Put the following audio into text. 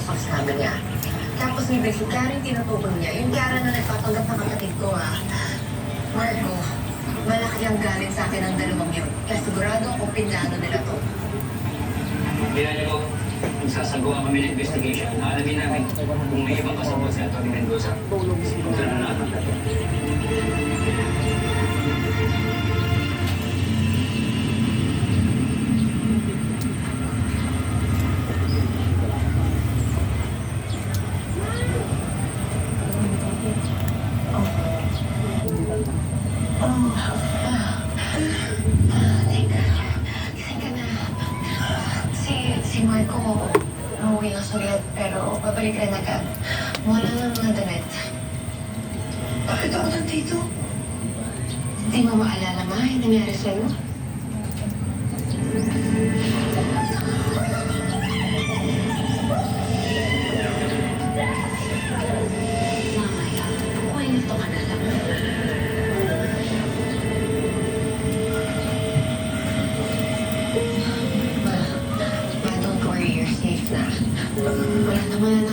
sa kasama niya. Tapos ni Bes, yung Karen tinutukoy niya. Yung Karen na nagpapanggap ng kapatid ko, Marco, malaki ang galit sa akin ang dalawang yun. Kaya sigurado ako pinlano nila to. Kaya niyo po, magsasagawa kami ng investigation. Alamin namin kung may ibang kasabot sa Tony Mendoza. Punta na natin. Teka na. Si Marco, umuwi ng sulit, pero babalik rin agad. Wala ng mga damit. Bakit ako nandito? Hindi mo maalala, Ma, yung nangyari sa'yo? Mamaya, kwento ka na lang. Ma, don't worry, you're safe na. Wala naman